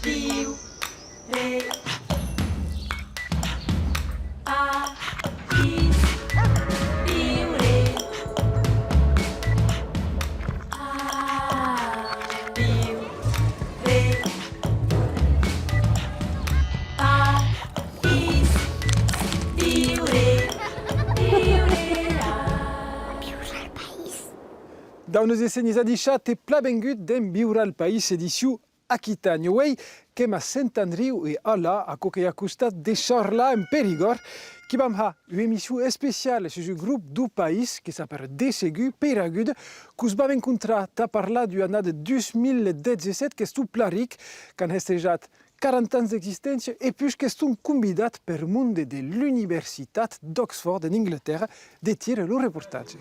piou, ré, a, is, piou, ré, a, piou, ré, a, is, piou, ré, a. Daounez eseniz adichat e plabengut den biural país ediziu Aquitania. Wei, kema Saint-Andriu e Ala a kokea koustat de Charla en Périgord, qui bam ha une émission spéciale sur un groupe du país qui s'appelle Desegu Peragud, kus bam encontrat a parla du anna de 2017 que stu plaric, can hestejat 40 ans d'existència e puis que estum convidat per munde de l'Universitat d'Oxford en Inglaterra de tirer lo reportatge.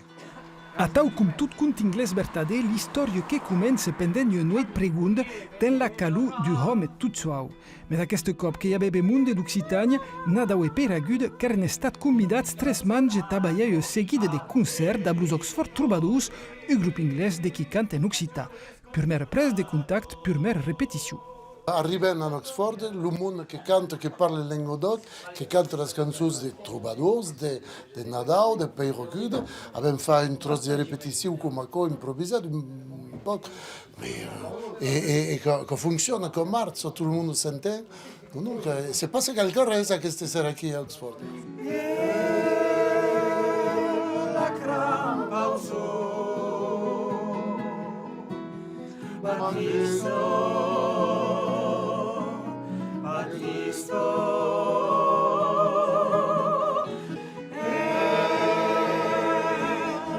Atau cum tot cont inglès vertader l'història que comença pendent un nuet pregund den la calú du home tot suau. Mais aquest cop que hi aveva munde d'Occitània, nadau e Peragud qu'ern estat convidats 3 mange taballar un seguida de concert d'ablus Oxford Troubadours, un grup inglès de qui canta en occità. Purmer pres de contact, purmer repetició. Arribem a Oxford, le monde qui cante, qui parle le languedoc, qui cante les chansons de troubadours, de Nadal, de Peragud. Avem fait une trosse de répétition comme ça, improvisée, un peu, mais et que fonctionne, que marche, tout le monde s'entend. Donc, c'est pas quelque chose que c'est ça ici à Oxford. La crampa au Battisto,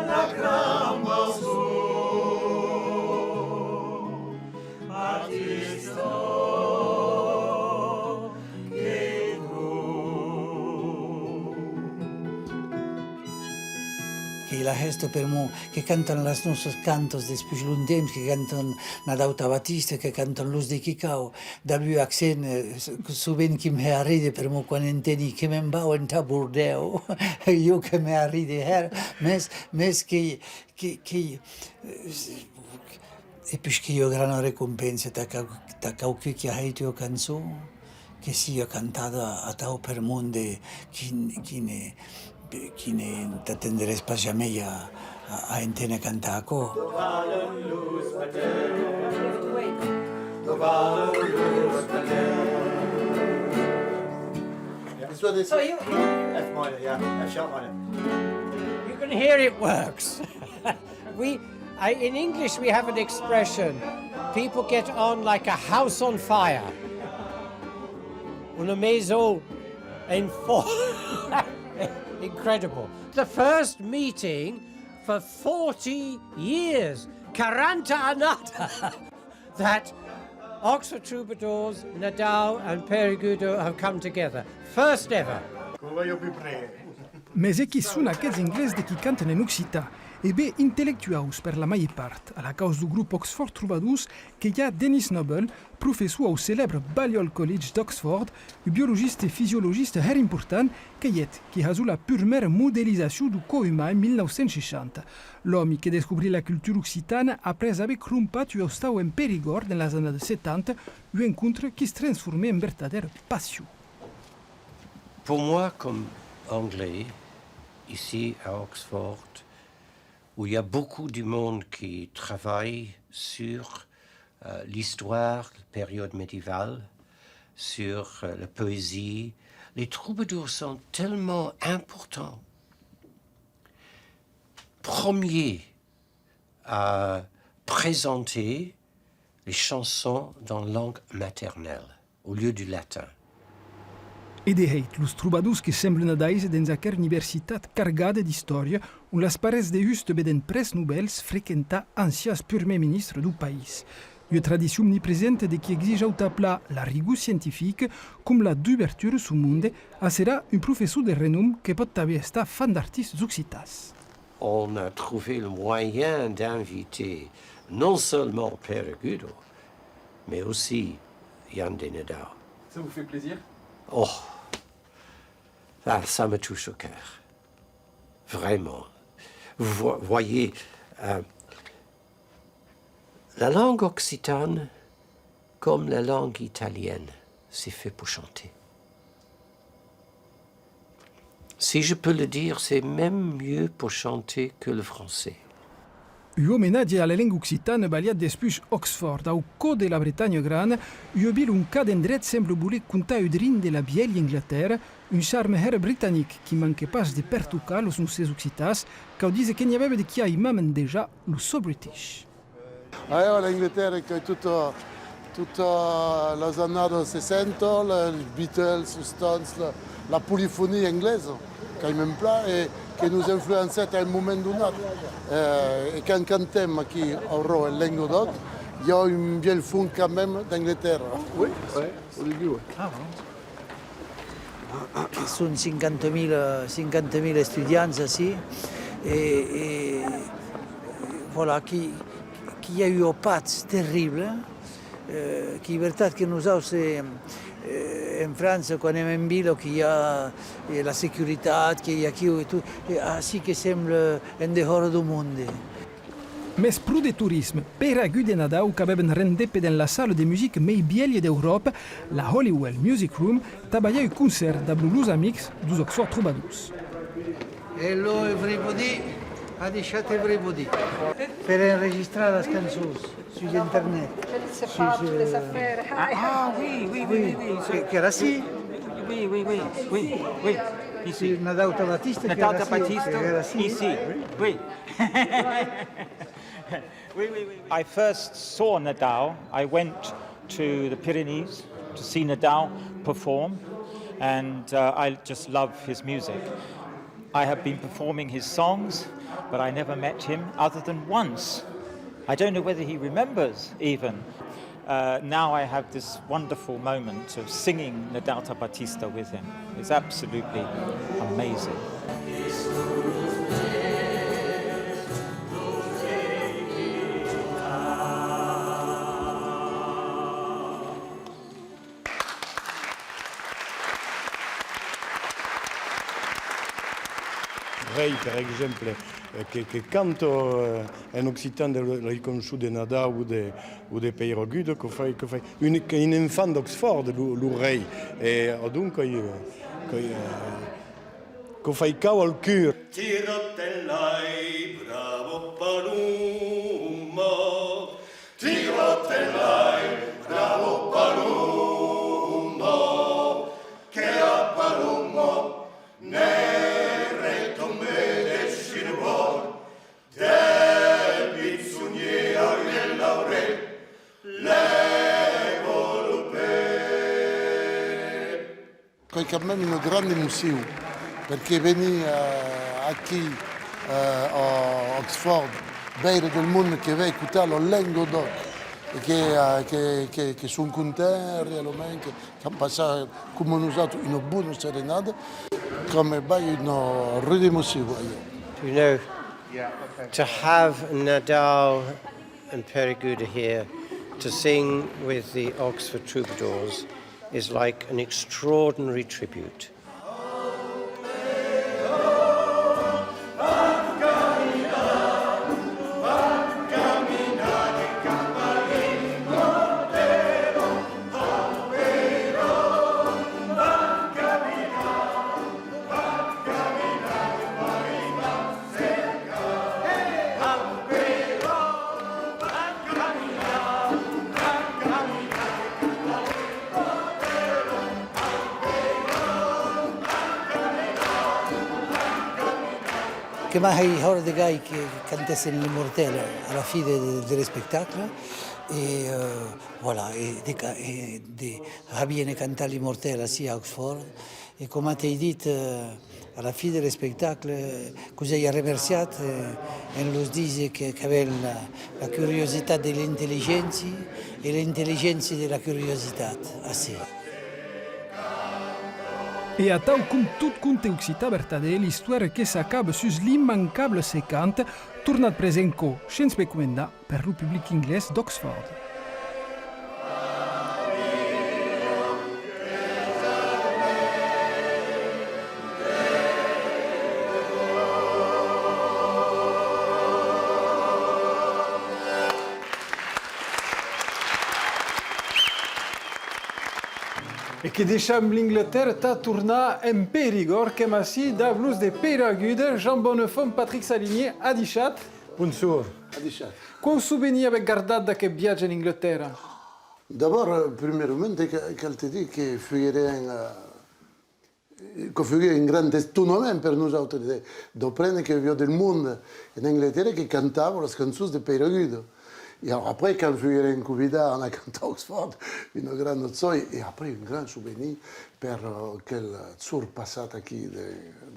la crampa su, Battisto, che che la gesto per mo, che cantano las nostros cantos de Spuslundems, que cantan Nadauta Batista, que cantan Luz de Kikau, d'abu accent, souvent qui me arrive per mo quan enteni que me'n bau en ta bordeu, io que me arrive her, mes que e puis che io grano recompensa ta cau che ha ito canzone, che sia cantata a tau per monde chi ne t'attendere spaziamella a intene cantaco. So you F minor, yeah, F sharp minor. You can hear it works. In English, we have an expression: people get on like a house on fire. Una maison en feu. Incredible. The first meeting for 40 years, 40 annata, that Oxford Troubadours, Nadal and Perigudo have come together. First ever. Mais e qui sunt aquests anglès de qui canten en occità, e bé intellectuaus per la maior part, a la causa du grup Oxford Troubadours, que hi ha Dennis Noble, professor au célèbre Balliol College d'Oxford, un biologiste et physiologiste her important, qui a eu la première modélisation du corps humain en 1960. L'homme qui découvrit la culture occitane après avoir crumpat un stau en Périgord dans les années 70, un rencontre qui se transformait en véritable passion. Pour moi, comme anglais, ici à Oxford, où il y a beaucoup du monde qui travaille sur l'histoire, la période médiévale, sur la poésie, les troubadours sont tellement importants. Premier à présenter les chansons dans langue maternelle, au lieu du latin. E de heit, los troubadours que semblen adaise dans aquer universitat cargada d'història, on les parets de just beden pres nouvelles frequentar ancians purement ministres du país. Une tradition omnipresente de qui exige autapla la rigueur scientifique comme la d'ouverture su monde, a sera un professeur de renom que pot també estar fan d'artistes occitas. On a trouvé le moyen d'inviter non seulement Perigudo, mais aussi Yann de Nadal. Ça vous fait plaisir? Oh, ça me touche au cœur. Vraiment. Vous voyez, la langue occitane comme la langue italienne, c'est fait pour chanter. Si je peux le dire, c'est même mieux pour chanter que le français. Un homenatge alla lingua occitana baliat despus Oxford, au co de la Bretagne grana, bil un ca d'endret semble voler contar udrin de la vieille Inglaterra, un charme her britannique qui manque pas de pertucar los nuses occitas, cau dise che n'hi aveva de chi aimamen déjà lo so British. L'Inghilterra è tutta la anni 60, i Beatles, i Stones, la polifonia inglese che mi piace e che ci ha influenzato in un momento dato. E quand cantem qui au Ro e Languedoc, il y a un bel fond quand même d'Angleterra. Oui, au début. Ci sono 50.000 studenti ici et voilà, qui a eu un patch terrible, qui est vrai que nous avons en France, quand on est en ville, qu'il y a la sécurité, qu'il y a qui et tout, ainsi que semble en dehors du monde. Mes pro de turisme, per agu de Nadau che avevano rendepe nella sala de musique mei bielli d'Europa, la Holywell Music Room, tabaglia un concert da Blues Amix dos Oxford Troubadours. Hello everybody, ha lasciato everybody, per registrare le canzoni su internet. Ah oui, oui, oui, oui, oui. Che era sì? Oui, oui, oui, oui, oui. Ici. Nadauta Battista, Natata Battista, era sì. ici. Oui. I first saw Nadal. I went to the Pyrenees to see Nadal perform, and I just love his music. I have been performing his songs, but I never met him other than once. I don't know whether he remembers even. Now I have this wonderful moment of singing Nadalta Battista with him. It's absolutely amazing. Rei, per exemple, che canto in Occitan riconosciuto de Nada o de Pays Rogude, che fai un enfant d'Oxford, lo rei, e dunque che fai cau al cur. Tiratellai, bravo Palumbo, tiratellai, bravo Palumbo, che a Palumbo ne retombe del scirbor, del bizzugnea e laurel, le volpe. È quand même un grande museo, perché veniva qui a Oxford, veire del mondo che va a écouter le Languedoc, e che sono contenti realmente, che hanno passato come noi una buona serenata, come una ride museo. You know, to have Nadal and Periguda here to sing with the Oxford Troubadours is like an extraordinary tribute. Che mai hors de gars qui cantaient l'immortel à la fin des spectacles et voilà et des rabbins cantaient l'immortel ici à Oxford et comme tu as dit à la fin des spectacles que j'ai remercié et nous disait qu'il y avait la curiosité de l'intelligence et l'intelligence de la curiosité aussi. E a tau cum tot conte occità vertadè l'histoire che s'acaba sus l'immancable secant, tornat present co, scens pe comendà per lo public inglès d'Oxford. E che deixam l'Inglaterra ta tornar en Périgord, que massi da blues de Peyragudes, Jean Bonnefond, Patrick Saligné, Adichat. Bonsoir. Qual souvenir avec gardat d'aquest viatge en Inglaterra? D'abord, premièrement, qu'elle te dit que fut un grand étonnement per nous autres d'apprendre qu'il y avait du monde en Angleterre qui cantava les chansons de Peyragudes. Et alors après, quand fut convidé, on a canté à Oxford, une grande soirée, et après un grand souvenir pour quel tour passé ici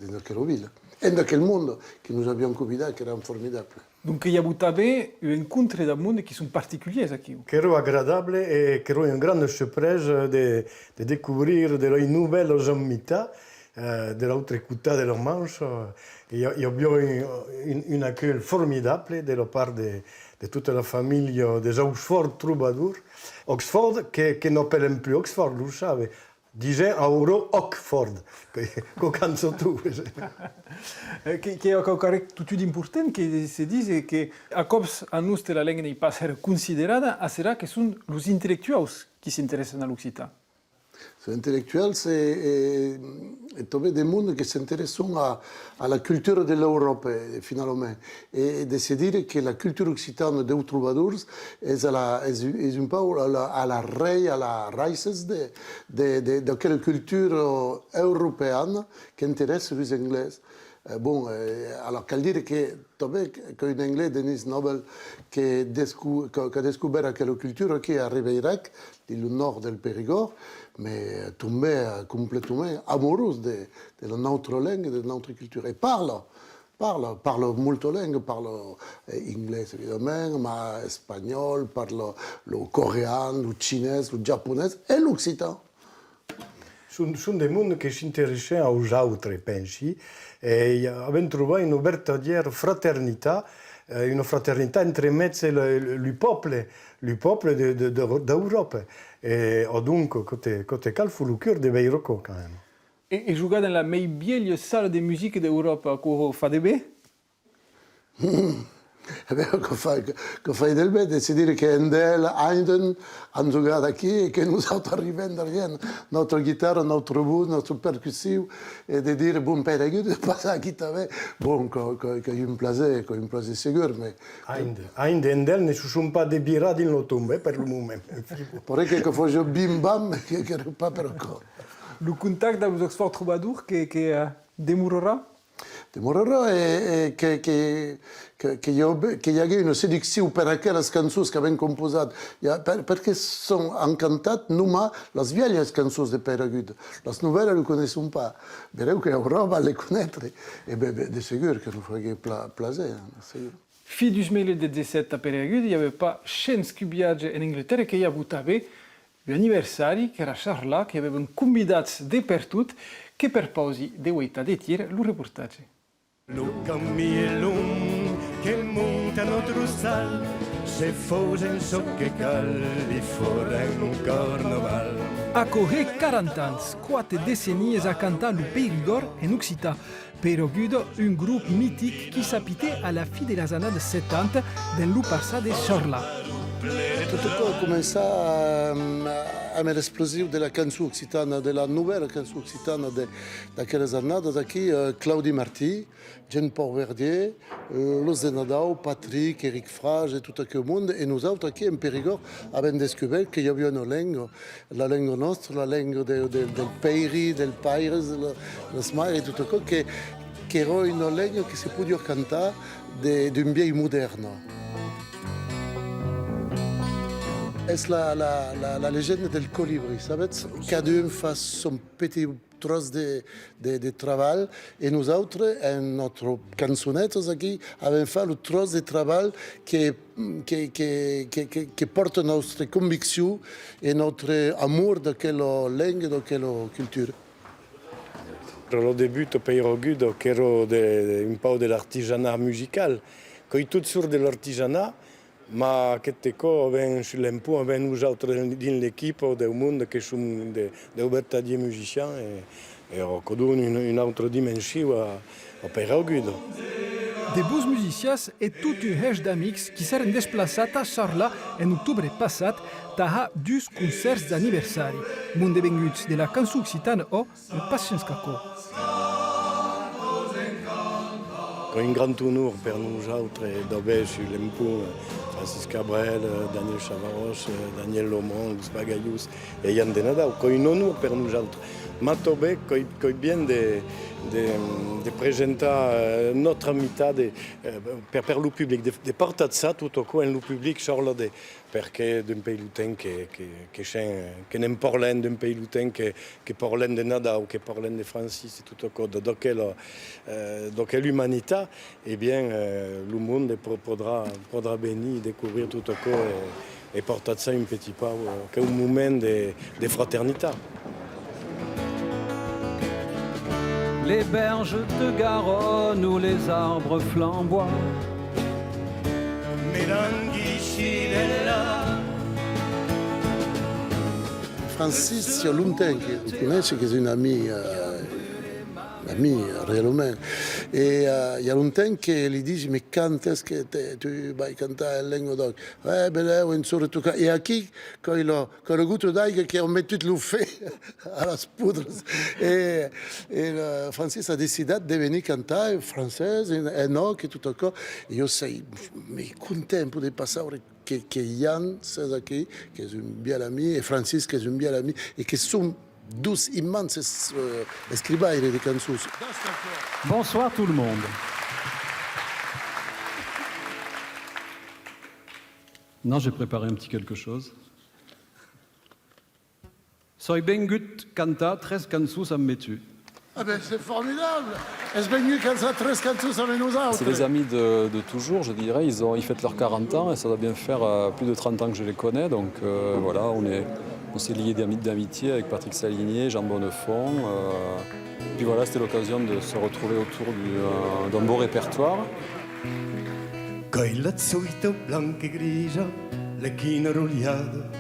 dans quelle ville. Et dans quel monde que nous avions convidé, qui era formidable. Donc il y a avez une rencontre de monde qui sont particuliers ici. Che era agradable e che era une grande surprise de découvrir de la nouvelle amitié de l'autre côté de la Manche. Il y a eu un accueil formidable de la part de toute la famille des Oxford Troubadours. Oxford, que n'appellent plus Oxford, vous savez. Disaient à Euro Oxford, qu'on canso tout. Che è una tutto importante che si dice che a cops a nous la lingua n'est pas considerada, a sera que sont les intellectuels qui s'intéressent à l'Occitanie. Les intellectuels, c'est trouver des mondes qui s'intéressent à la culture de l'Europe, finalement. Et de se dire que la culture occitane des troubadours est un peu à la raíces de quelle culture européenne qui intéresse les Anglais. Bon, alors qu'elle dit qu'un Anglais, Denis Noble, qui a découvert quelle culture qui est arrivé Irak, du nord du Périgord, mais tombé complètement amoureux de notre langue, de notre culture. Et parle molto langue, parle anglais évidemment, mais espagnol, parle le coréen, le chinois, le japonais et l'occitan. Sono des mondes che si interessano aux autres, pensi, e abbiamo trovato una veritiera fraternità, una fraternità entre mezzo il popolo d'Europe. Et donc, côté calfou, le cœur de Beiroco, quand même. Et jouer dans la plus vieille salle de musique d'Europe, qu'on fait des baies? È vero che fai del bene, si dire che Handel, Haydn hanno giocato qui e che noi siamo arrivati a notre chitarra, notre voix, notre percussione e di dire buon Peyragudes, passa qui t'avais, bon, che un plaisir sicuro, mais... Haydn et Handel ne se sont pas débirati in tombe, per il momento. Vorrei che fosse bim bam, che non pas per ancora. Le contact avec les Oxford Troubadours qui démourera? Demorerò è che y a une séduction per aquelles cançons che abbiamo composato, perché sono incantate non le vieilles cançons de Peyragudes. Le nouvelles ne le connaissons pas. Però che Europa le connaître, et de sûr que nous ferait plaisir. Fin du 2017 a Peyragudes, il n'y avait pas chance de viager en Angleterre che avait l'anniversaire che era Charles, che aveva convidati dappertutto, che per pausi devoita de tir lo reportage. Le camillon che monta notre salle, se fos en so che calli fora un carnaval. A correr 40 ans, 4 décennies a cantar le Périgord en Occitan. Peyragudes, un groupe mythique qui s'habitait à la fin des années 70 dans le passé de Charles. Tutto a commencé à l'explosion de la canzone occitane, de la nouvelle canzone occitane de quelles années, qui Claudie Marty, Jean-Paul Verdier, Los de Nadal, Patrick, Eric Frage et tout le monde. Et nous autres, qui en Périgord, avons découvert qu'il y avait une langue, la langue nostra, la langue del Peyri, del Paires, le Smile et tout ça, qui era une langue qui se pouvait canter d'une vieille moderne. C'est la légende del colibri, savez? Chacun fait son petit trosse de travail et nous autres, en notre canzonette ici, avons fait le trosse de travail qui porte notre conviction et notre amour de quelle langue, de quelle culture. Au début de Peyragudes, qui era un peu de l'artisanat musical, quand tout sur de l'artisanat, ma queste cose sull'impo nous autres dans l'équipe du monde qui sont des vertiers musiciens et on donne une autre dimension à Peyragudes. de bons musicians et toute une règle d'amics qui s'eren desplaçats a Sarlat en octubre passat taha 2 concerts d'anniversari. Mon de benvinguts de la cançó occitana o el Patience Cacó. Un grand honneur per nosaltres d'haver sur l'empú Francis Cabrel, Daniel Chavaros, Daniel Lomont, Luz Bagayus et Yann Denadau. Un honneur per nosaltres. Molto bé che bien de presentar notre amitat per lo pubblic, de portar ça tutto qua in lo pubblic solo perché d'un pays lutin che non parlen d'un pays lutin che parlen de Nadao, che parlen de Francis e tutto qua. Donc l'umanità, eh bien, le monde podrà venir découvrir tutto qua e portar ça un petit peu, che un moment de fraternità. Les berges de Garonne où les arbres flamboient. Francis, il y a longtemps que je connais, que c'est un ami réellement. Et il y a longtemps qu'il dit, mais quand est-ce que tu vas chanter en Languedoc? Ouais, ben là, on sort tout cas. Et à qui, quand le goût d'ail, qu'on met tout le fait à la poudre. Et Francis a décidé de venir chanter française, et non, que tout à coup. Et je sais, mais content pour passer que Yann, c'est qui est un bien ami, et Francis, qui est un bien ami, et qui sont deux immenses écrivains de chansons. Bonsoir tout le monde. Non, j'ai préparé un petit quelque chose. Soy bengut canta 13 cançons amb tu. Ah ben c'est formidable. Est-ce bengut canta 13 cançons avec nous autres? C'est des amis de toujours, je dirais. Ils fêtent leurs 40 ans et ça doit bien faire plus de 30 ans que je les connais. Donc voilà, on s'est liés d'amitié avec Patrick Salinier, Jean Bonnefond. Puis voilà, c'était l'occasion de se retrouver autour d'un beau répertoire. Coi lazzuito blanco e grigio, le chine rugliate,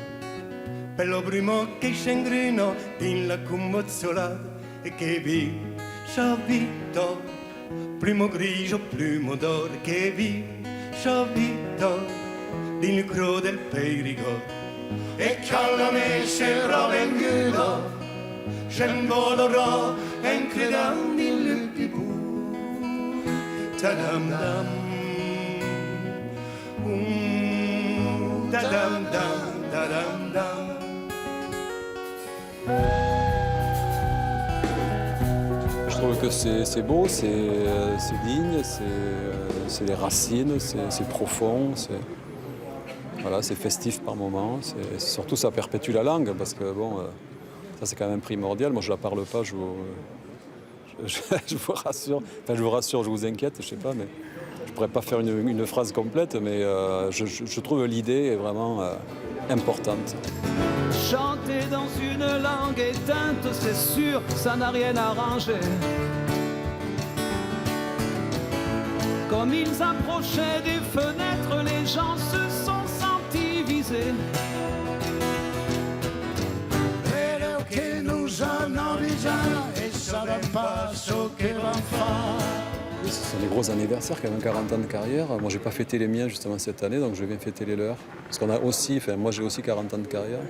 per lo primo che scengrino in la commozzolata e che vi sciavito, primo grigio, primo d'oro, che vi sciavito, din cro del perigord. E alla me c'era venguto, c'è volorò e incredendo in lupi bu. Tadam dam, tadam dam, tadam dam. Je trouve que c'est beau, c'est digne, c'est les racines, c'est profond, voilà, c'est festif par moments. Surtout, ça perpétue la langue, parce que bon, ça c'est quand même primordial. Moi, je la parle pas, je vous rassure. Enfin, je vous rassure, je vous inquiète, je sais pas, mais je pourrais pas faire une phrase complète, mais je trouve l'idée est vraiment importante. Chanter dans une langue éteinte, c'est sûr, ça n'a rien arrangé. Comme ils approchaient des fenêtres, les gens se sont sentis visés. Ce sont des gros anniversaires, quand même 40 ans de carrière. Moi, j'ai pas fêté les miens justement cette année, donc je viens fêter les leurs. Parce qu'on a aussi, moi j'ai aussi 40 ans de carrière.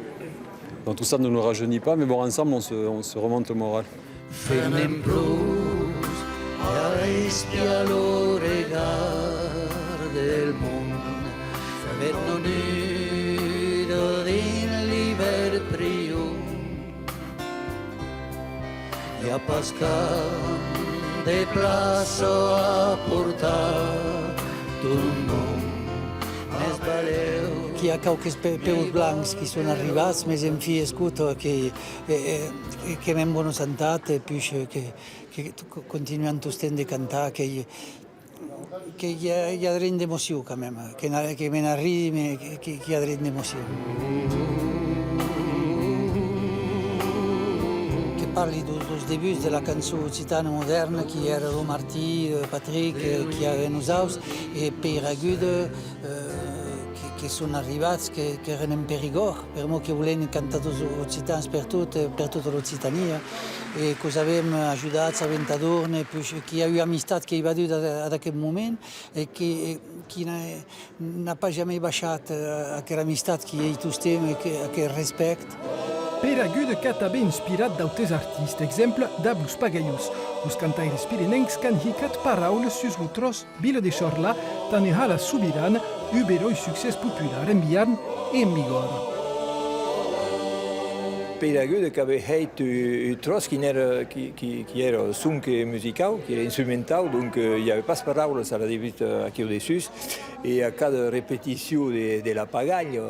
Donc tout ça ne nous rajeunit pas, mais bon, ensemble, on se remonte le moral. de plaço a portar d'un món més valeu. Hi ha qualques peus blancs que són arribats, més en fi, escuto, que m'hem bona sentat, e puis que continuem tostent de cantar, que hi ha dret d'emoció, quand même, que me n'arribi, que hi ha dret d'emoció. Parli dels débuts de la cançó occitana moderna, qui era el Martí, Patrick, qui era nosaltres, et Pere Aguda, che sono arrivati che erano in Perigord, per me che volevano cantare occitans per tutta l'Occitania, e che abbiamo aiutato a Ventadorne, che ha eu amistad che va da quel momento e che n'a pas jamais baixat a quella amistad che è tutti e che rispetto. Peragude cat abe inspirat d'autres artistes, exemple d'Ablus Pagaius. Us cantaires pirenencs can hicat paraules sus l'utros Bilo de Chorla, tan e hala subiran, uberoi succès popular en Biarn e en Bigorre. Peragude che avait été tros qui era sunque musical, qui era instrumental, donc il n'y avait pas de paroles à la début aquí au-dessus, et à cada répétition de la pagaille,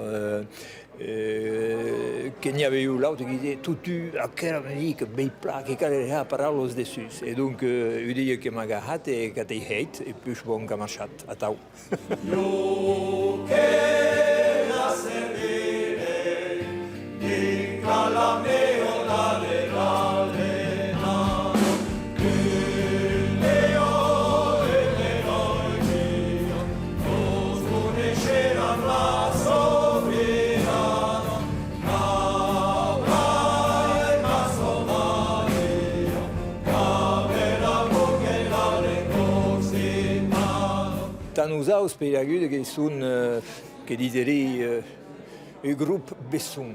qu'il y avait eu l'autre qui disait tout à quelle musique, belle plaque, et qu'elle avait paroles dessus. Et donc, il dit que m'a gâté et que t'es hate, et puis je bon qu'à marchat, à tau. Dans nos aus Peragude qui sont, que dirait, un groupe Besson,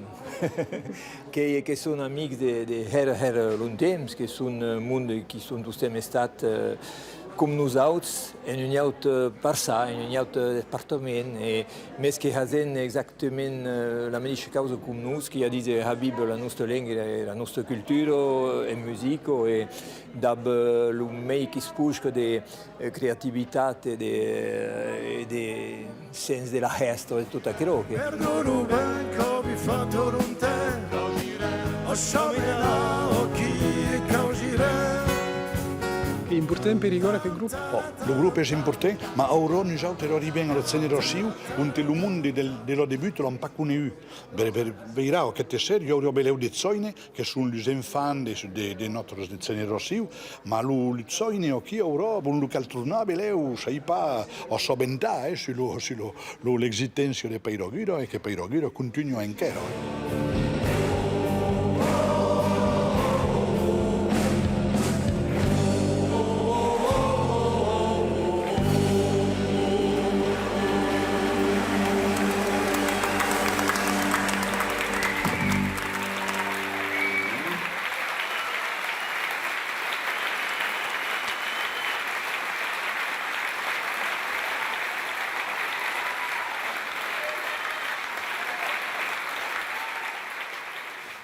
qui sont amis de her lontemps, qui sont monde qui sont tous estat comme nous autres, en un autre parça, en un autre département, mais qui faisaient exactement la même chose comme nous, qui a dit Habib la nostra langue, la nostra culture, et musique, et dab le meilleur qui se pousse de créativité et de sens de la geste et tout aquello. È importante per Périgord quel groupe? Le groupe est important, mais ora nous autres arrivons à la génération où le monde de leur début l'ont pas connu. Veurà que te ser, io ho des zoine che sono les enfants de notre génération, mais les zoine qui ora vont le caltourner, ou sai pas, o soventà sur l'existence de Peragude et que Peragude continue encore.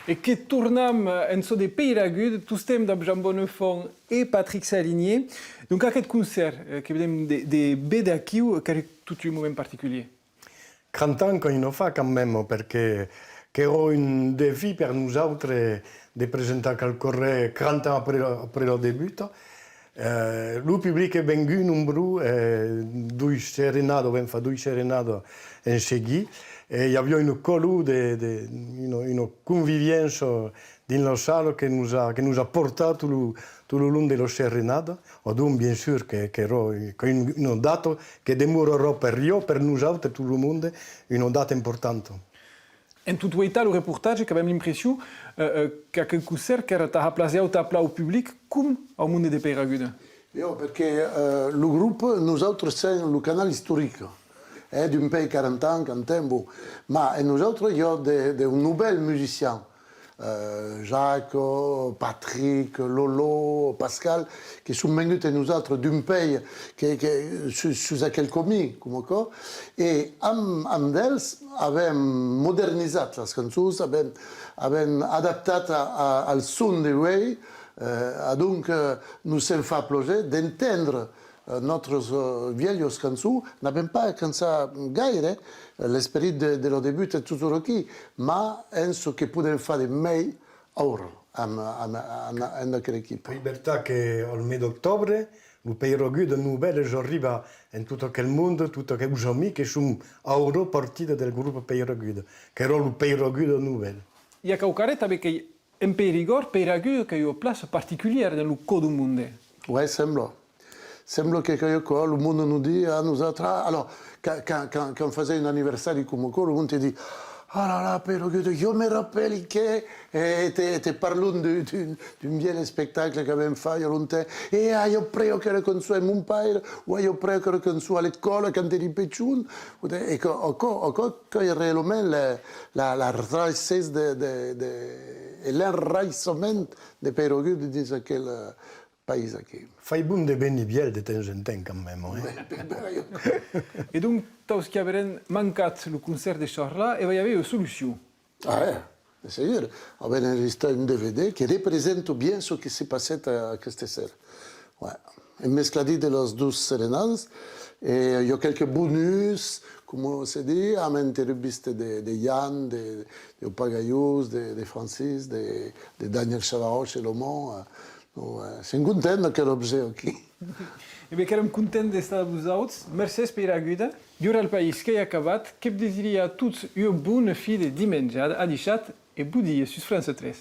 Et que tournam en so de Peragude, tous temps d'ab Jean Bonnefond et Patrick Saligné. Donc, à quel concert que vedem de Bedakiu, car tout un moment particulier? 30 ans qu'on ne fait quand même, parce que c'est un défi pour nous autres de présenter quelque 30 ans après le début. Le public est venu nombreux, deux sérénades en seguit. Et il y avait une colou, une convivience dans la salle qui nous a porté tout le long de la sérénade. Et donc, bien sûr, que une date qui demeurera pour nous autres, tout le monde, une date importante. En tout cas, le reportage, j'ai l'impression qu'à quel concert qui a placé au public comme au monde de Peragude. Parce que le groupe, nous autres, c'est le canal historique. D'un pays 40 ans, quand tempo. Mais nous autres, il y a de nouveaux musiciens. Jacques, Patrick, Lolo, Pascal, qui sont venus nous autres d'un pays sous quelques mis, comme ça. Et amb d'elles, avons modernisé les chansons, avons adapté al son de Way. Donc, nous sommes fait plaisir d'entendre notre vieilles chansons. N'avons pas cansé gaire. L'esprit de leur début est toujours qui, mais ce que pouvons faire de meilleur ora en notre équipe. C'est vrai qu'au mois d'octobre, le Peragude nouvelle arrive in tutto quel mondo, tutti quei amis che sono ora partiti del gruppo Peragude, che era il Peragude nouvelle. Il y a quelqu'un qui en Périgord, Peragude, qui a une place particulière dans le code du monde. Oui, semble. sembla que le monde nous dit à nous autres. Alors, quand on faisait un anniversaire comme ça, le monde te dit ah là là, Pero Guido, je me rappelle que te parlons d'un bel spectacle qu'avons fait il y a longtemps. Et io prego che con suo mon père, ou io prego che con suo all'école quand eri piccolo. Et quand il réellement la raïsesse et l'enraissement de Pero Guido dans quel pays aquí. Fai bon de venir bien de temps en temps, quand même. Et donc, taus qui avaient manqué le concert de Charla, et il y avait une solution. Ah ouais, c'est sûr. On a enregistré un DVD qui représente bien ce qui s'est passé à Castellser. Ouais. Une mescladie de los deux serenadas. Et il y a quelques bonus, comme on s'est dit, à interviews de Yann, de Pagayus, de Francis, de Daniel Chavarro chez Le Mans. Jsem content que l'objet aquí. E bé, érem contents d'estar amb vosaltres. Merci per l'ajuda. Diure el país que ha acabat, que desiria a tots una bona fi de diumenge a deixat e bon dia sus France 3.